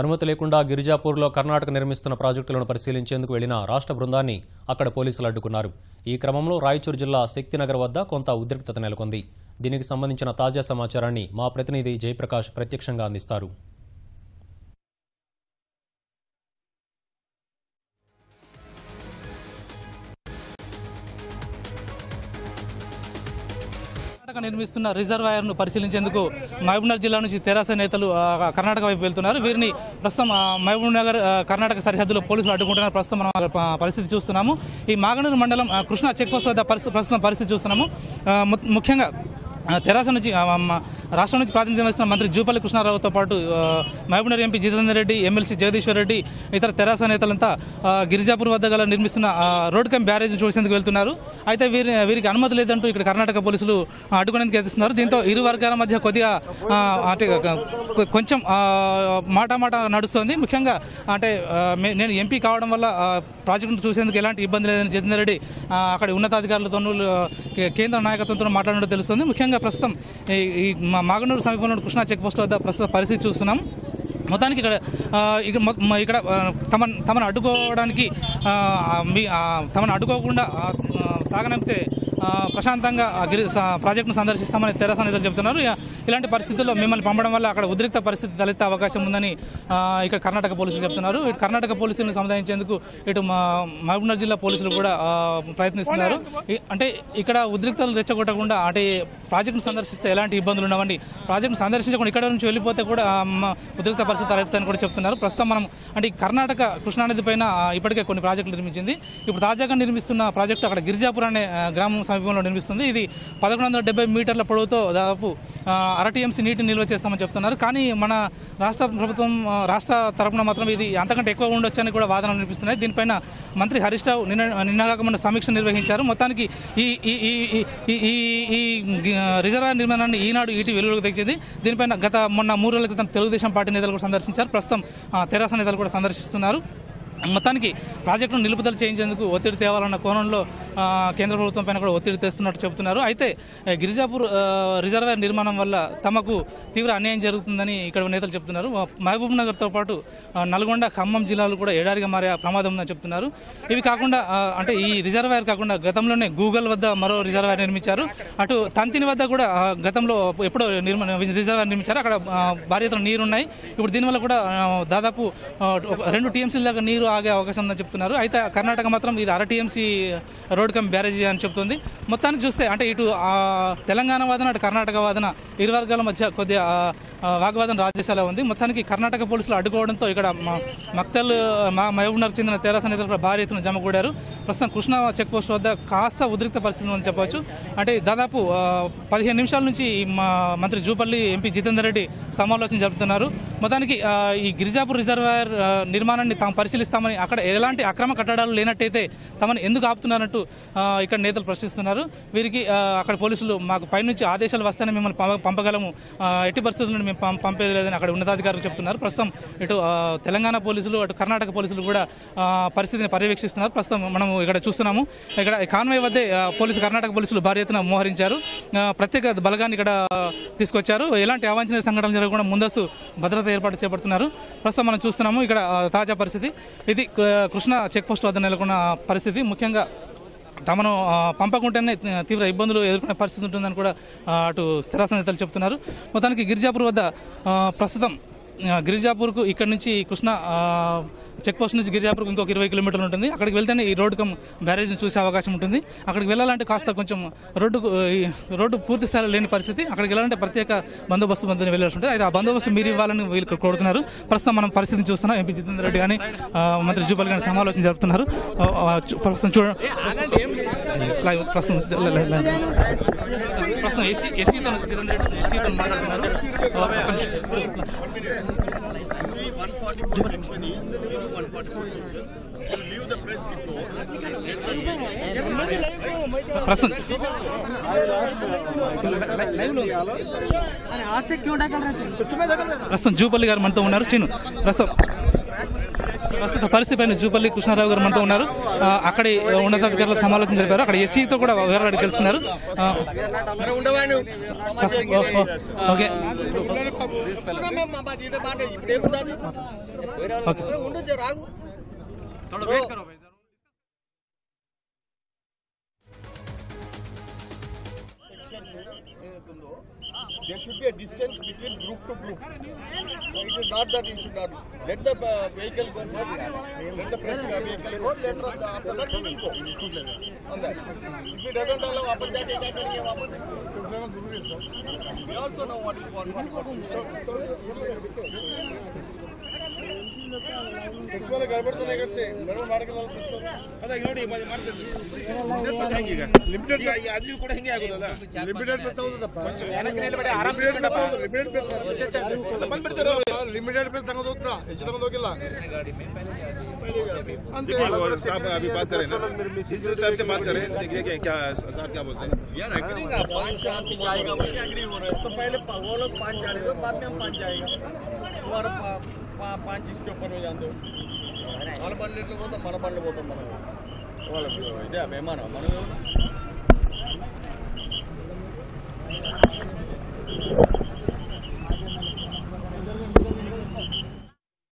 అనుమతి లేకుండా గిరిజాపూర్లో కర్ణాటక నిర్మిస్తున్న ప్రాజెక్టులను పరిశీలించేందుకు వెళ్లిన రాష్ట్ర బృందాన్ని అక్కడ పోలీసులు అడ్డుకున్నారు. ఈ క్రమంలో రాయచూరు జిల్లా శక్తినగర్ వద్ద కొంత ఉద్రిక్తత నెలకొంది. దీనికి సంబంధించిన తాజా సమాచారాన్ని మా ప్రతినిధి జయప్రకాష్ ప్రత్యక్షంగా అందిస్తారు. నిర్మిస్తున్న రిజర్వాయర్ ను పరిశీలించేందుకు మహబూబ్నగర్ జిల్లా నుంచి తెరాస నేతలు కర్ణాటక వైపు వెళ్తున్నారు. వీరిని ప్రస్తుతం మహబూబ్నగర్ కర్ణాటక సరిహద్దులో పోలీసులు అడ్డుకుంటున్నారు. ప్రస్తుతం మనం పరిస్థితి చూస్తున్నాము. ఈ మాగనూరు మండలం కృష్ణా చెక్ పోస్ట్ వద్ద ప్రస్తుతం పరిస్థితి చూస్తున్నాము. ముఖ్యంగా తెరాస నుంచి రాష్ట్రం నుంచి ప్రాతినిధ్యం వహిస్తున్న మంత్రి జూపల్లి కృష్ణారావుతో పాటు మహబూబ్నగర్ ఎంపీ జితేందర్ రెడ్డి, ఎమ్మెల్సీ జగదీశ్వర్ రెడ్డి, ఇతర తెరాస నేతలంతా గిరిజాపూర్ వద్ద గల నిర్మిస్తున్న రోడ్ కమ్ బ్యారేజ్ చూసేందుకు వెళ్తున్నారు. అయితే వీరికి అనుమతి లేదంటూ ఇక్కడ కర్ణాటక పోలీసులు అడ్డుకునేందుకు యత్నిస్తున్నారు. దీంతో ఇరు వర్గాల మధ్య కొద్దిగా కొంచెం మాట నడుస్తోంది. ముఖ్యంగా నేను ఎంపీ కావడం వల్ల ప్రాజెక్టును చూసేందుకు ఎలాంటి ఇబ్బంది లేదని జితేందర్ రెడ్డి అక్కడ ఉన్నతాధికారులతో కేంద్ర నాయకత్వంతో మాట్లాడినట్టు తెలుస్తుంది. ముఖ్యంగా ప్రస్తుతం ఈ మాగనూరు సమీపంలో కృష్ణా చెక్ పోస్ట్ వద్ద ప్రస్తుత పరిస్థితి చూస్తున్నాం. మొత్తానికి ఇక్కడ తమను అడ్డుకోవడానికి తమను అడ్డుకోకుండా సాగనంపితే ప్రశాంతంగా ప్రాజెక్టును సందర్శిస్తామని తెరాస నేతలు చెబుతున్నారు. ఇలాంటి పరిస్థితుల్లో మిమ్మల్ని పంపడం వల్ల అక్కడ ఉద్రిక్త పరిస్థితి తలెత్తే అవకాశం ఉందని ఇక్కడ కర్ణాటక పోలీసులు చెబుతున్నారు. ఇటు కర్ణాటక పోలీసులను సముదాయించేందుకు ఇటు మహబూబ్నగర్ జిల్లా పోలీసులు కూడా ప్రయత్నిస్తున్నారు. అంటే ఇక్కడ ఉద్రిక్తలు రెచ్చగొట్టకుండా ప్రాజెక్టును సందర్శిస్తే ఎలాంటి ఇబ్బందులు ఉండవండి, ప్రాజెక్టును సందర్శించకుండా ఇక్కడ నుంచి వెళ్ళిపోతే కూడా ఉద్రిక్త పరిస్థితి తలెత్తాయని కూడా చెప్తున్నారు. ప్రస్తుతం మనం కర్ణాటక కృష్ణానది పైన ఇప్పటికే కొన్ని ప్రాజెక్టులు నిర్మించింది. ఇప్పుడు తాజాగా నిర్మిస్తున్న ప్రాజెక్టు అక్కడ గిరిజాపూర్ అనే గ్రామం సమీపంలో నిర్మిస్తుంది. ఇది 1170 మీటర్ల పొడవుతో దాదాపు 1/2 టీఎంసీ నీటిని నిల్వ చేస్తామని చెప్తున్నారు. కానీ మన రాష్ట్ర ప్రభుత్వం రాష్ట్ర తరపున మాత్రం ఇది అంతకంటే ఎక్కువ ఉండొచ్చని కూడా వాదనలు వినిపిస్తున్నాయి. దీనిపైన మంత్రి హరీష్ రావు నిన్నగాక మన సమీక్ష నిర్వహించారు. మొత్తానికి ఈ రిజర్వాయర్ నిర్మాణాన్ని ఈనాడు ఈటీ వెలుగులోకి తెచ్చింది. దీనిపైన మొన్న 3 రోజుల క్రితం తెలుగుదేశం పార్టీ నేతలు కూడా సందర్శించారు. ప్రస్తుతం తెరాస నేతలు కూడా సందర్శిస్తున్నారు. మొత్తానికి ప్రాజెక్టును నిలుపుదల చేయించేందుకు ఒత్తిడి తేవాలన్న కోణంలో కేంద్ర ప్రభుత్వం పైన కూడా ఒత్తిడి తెస్తున్నట్టు చెబుతున్నారు. అయితే గిరిజాపూర్ రిజర్వాయర్ నిర్మాణం వల్ల తమకు తీవ్ర అన్యాయం జరుగుతుందని ఇక్కడ నేతలు చెబుతున్నారు. మహబూబ్ నగర్తో పాటు నల్గొండ, ఖమ్మం జిల్లాలు కూడా ఎడారిగా మారే ప్రమాదం ఉందని చెబుతున్నారు. ఇవి కాకుండా ఈ రిజర్వాయర్ కాకుండా గతంలోనే గూగల్ వద్ద మరో రిజర్వాయర్ నిర్మించారు. అటు తంతిని వద్ద కూడా గతంలో ఎప్పుడో రిజర్వాయర్ నిర్మించారు. అక్కడ భారీ ఎత్తున నీరున్నాయి. ఇప్పుడు దీనివల్ల కూడా దాదాపు 2 టీఎంసీల దాకా నీరు ఆగే అవకాశం ఉందని చెప్తున్నారు. అయితే కర్ణాటక మాత్రం ఇది 1/2 టీఎంసీ రోడ్ కమ్ బ్యారేజీ అని చెప్తుంది. మొత్తానికి చూస్తే ఇటు తెలంగాణ వాదన, అటు కర్ణాటక వాదన ఇరు వర్గాల మధ్య కొద్దిగా వాగ్వాదం రాజేసేలా ఉంది. మొత్తానికి కర్ణాటక పోలీసులు అడ్డుకోవడంతో ఇక్కడ మహబూబ్నగర్ చెందిన తెరాస నేతలు కూడా భారీ ఎత్తున జమకూడారు. ప్రస్తుతం కృష్ణా చెక్ పోస్ట్ వద్ద కాస్త ఉద్రిక్త పరిస్థితి ఉందని చెప్పవచ్చు. దాదాపు 15 నిమిషాల నుంచి మంత్రి జూపల్లి, ఎంపీ జితేందర్ రెడ్డి సమాలోచన జరుపుతున్నారు. మొత్తానికి ఈ గిరిజాపూర్ రిజర్వాయర్ నిర్మాణాన్ని తాము పరిశీలిస్తామని, అక్కడ ఎలాంటి అక్రమ కట్టడాలు లేనట్టయితే తమను ఎందుకు ఆపుతున్నారంటూ ఇక్కడ నేతలు ప్రశ్నిస్తున్నారు. వీరికి అక్కడ పోలీసులు మాకు పైనుంచి ఆదేశాలు వస్తేనే మిమ్మల్ని పంపగలము, ఎట్టి పరిస్థితుల్లో మేము పంపేది లేదని అక్కడ ఉన్నతాధికారులు చెప్తున్నారు. ప్రస్తుతం ఇటు తెలంగాణ పోలీసులు, అటు కర్ణాటక పోలీసులు కూడా పరిస్థితిని పర్యవేక్షిస్తున్నారు. ప్రస్తుతం మనం ఇక్కడ చూస్తున్నాము. ఇక్కడ కాన్వాయ్ వద్దే కర్ణాటక పోలీసులు భారీ ఎత్తున మోహరించారు. ప్రత్యేక బలగాన్ని ఇక్కడ తీసుకొచ్చారు. ఎలాంటి అవాంఛనీయ సంఘటనలు జరగకుండా ముందస్తు భద్రత ఏర్పాటు చేపడుతున్నారు. ప్రస్తుతం మనం చూస్తున్నాము ఇక్కడ తాజా పరిస్థితి. ఇది కృష్ణా చెక్ పోస్ట్ వద్ద నెలకొన్న పరిస్థితి. ముఖ్యంగా తమను పంపకుంటేనే తీవ్ర ఇబ్బందులు ఎదుర్కొనే పరిస్థితి ఉంటుందని కూడా అటు తెరాస నేతలు చెప్తున్నారు. మొత్తానికి గిరిజాపూర్ వద్ద ప్రస్తుతం గిరిజాపూర్కు ఇక్కడ నుంచి కృష్ణా చెక్ పోస్ట్ నుంచి గిరిజాపూర్కు ఇంకొక 20 కిలోమీటర్లు ఉంటుంది. అక్కడికి వెళ్తేనే ఈ రోడ్డు కమ్ బ్యారేజ్ని చూసే అవకాశం ఉంటుంది. అక్కడికి వెళ్ళాలంటే కాస్త కొంచెం రోడ్డు పూర్తి స్థాయిలో లేని పరిస్థితి. అక్కడికి వెళ్ళాలంటే ప్రత్యేక బందోబస్తు వెళ్ళాల్సి ఉంటుంది. అయితే ఆ బందోబస్తు మీరు ఇవ్వాలని వీళ్ళు కోరుతున్నారు. ప్రస్తుతం మనం పరిస్థితిని చూస్తున్నాం. ఎంపీ జితేందర్ రెడ్డి కానీ మంత్రి జూపల్లి కానీ సమాలోచన జరుపుతున్నారు. ప్రస్తుతం చూడండి, ఎస్సీతో మాట్లాడుతున్నారు. ప్రస్తుతం జూపల్లి గారు మనతో ఉన్నారు. శ్రీను, ప్రస్తుతం ప్రస్తుత పరిస్థితిపైన జూపల్లి కృష్ణారావు గారు మనతో ఉన్నారు. అక్కడి ఉన్నతాధికారుల సమాలోచన జరిపారు. అక్కడ ఎస్సీతో కూడా వివరాలు తెలుసుకున్నారు. Okay There should be a distance between group to group. It is not that you should not let the vehicle go first, let the press vehicle go, later after that we will go. On that. If it doesn't allow, अपन जाके क्या करेंगे वहाँ पर? We also know what is what. इस वाले गड़बड़ तो नहीं करते. गड़बड़ मार के लाल. अदा इन्होंने ये मारते थे. लिमिटेड ये आदमी को हैंगे आगो दादा. लिमिटेड बताओ तो लिमिटेड पे संग होता ಹೆಚ್ಚು ತಗೊಂಡು ಹೋಗಿಲ್ಲ अभी बात करें ना इस हिसाब से बात करें देखिए क्या साहब क्या बोलते हैं यार एग्री का 5 आदमी जाएगा मुझे एग्री हो रहा है तो पहले वो लोग 5 जा रहे थे बाद में हम 5 जाएगा तुम्हारा 5 इसके ऊपर हो जानते हो వాళ్ళ బండ్లు ఎట్లా పోతాం మన బండ్లు పోతాం మనం వాళ్ళకి ఇదే అభిమానం మనం